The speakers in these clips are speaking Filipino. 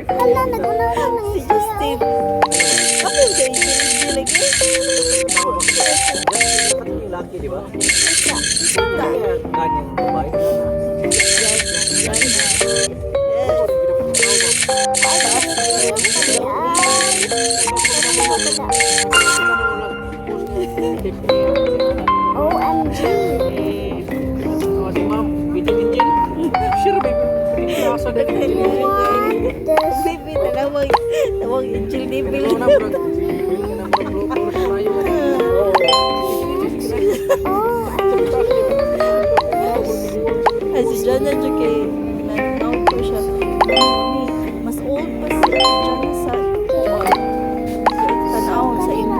Hala, nag-unaw ka ng Si Justin. Ako yung kay Justin lagi. Yung laki, di ba? Sanda. Ganyan, babae. OMG. Oh, di ma'am, bitin-bitin. Sure, baby. Kaso na You want this? Baby, tawag Angel Devil. Hello na, bro. Bilhin na, bro. Bro, tayo. OMG. Ay, si Jana dyan kay nanaw ko siya. Mas old pa si Jana sa tanaw sa imo.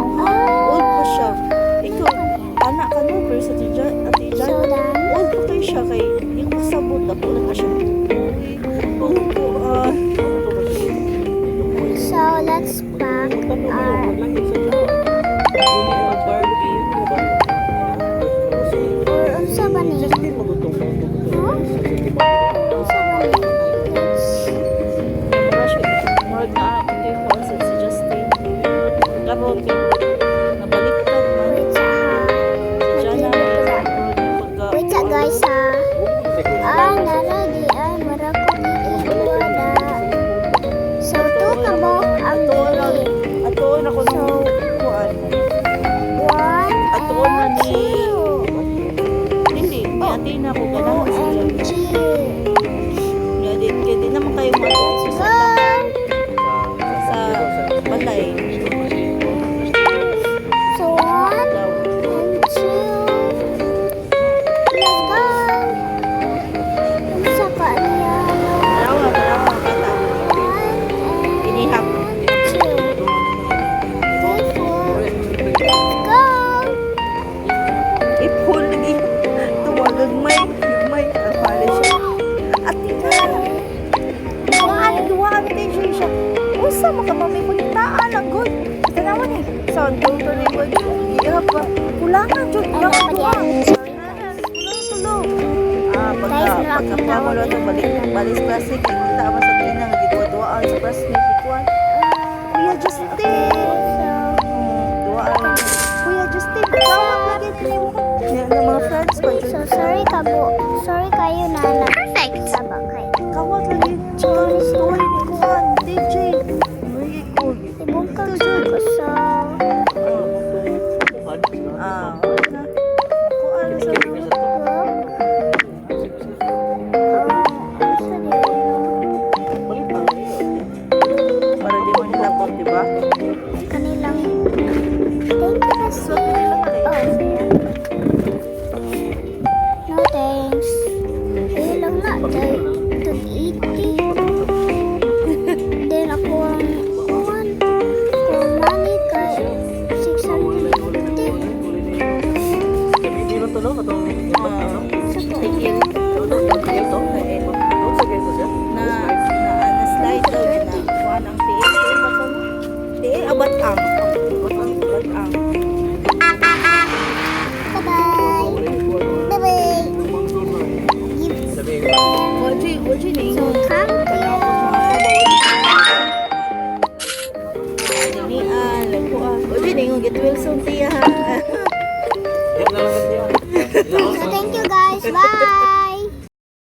Old pa siya. Ikaw, anak ka no, pero sa Ate So Jana, then, old pa kayo siya kay yung kasabot ako lang ka siya. so let's pack our Barbie. or unsa ba ni? Huh? Unsa ba ni? Let's Rush it. More na ito yung concept si Justin. Karoon nabaliktad na. wait sa Si Jana, wait sa guys ha. Naragi ay marako iiwala. So two kabok ang dili. Atoon ako So, ng kuan. one Atoon na and ni... two. Hindi, ni ate na ako ganahan sila. OMG. Ni ate, kaya di naman kayo matuon sa balay. So one Daw. and two. Let's go. Unsa pa niya? Dalawa, bata. One Inihap. and two. Take four. Let's go. Ipon lagi. Tuwagan may alpale siya. Ate na. Duwaan tayo siya. Usa makamami pagkitaan ang good. Tanawan eh. Sound total ni ko. Ihap pa. Kulangan jud. Ano ba yan? Tulong. Guys, Pagka mo lang itong balis plastic, kita mo sa tina, nagdua-duaan sa plastic, ikuan. Kuya Justin! Duaan. Kuya Justin, tawag lagi kayo. Yan ang mga friends ko. So sorry ka po. Sorry kayo na perfect. Saba kayo. Kawag lagi niyo. Story ni Kuan, DJ. Muy cool. Ibungkag ko sa Kuan sa para di mo nilapag, di ba? kanilang thank you So, kasi. kanila ka eh. No thanks. Lang na day. 280. Then ako ang kuhan. Kung money kay 650. Hindi mo tulong ito. Tigil. Ito, na slide daw na kuan ang tiil. Tiil, abat ang. Abat ang. Bye-bye. Bye-bye. Oji ning. So, come here. Dinian, lako ah. Oji ning get Wilson tiya ha. So, thank you guys. Bye.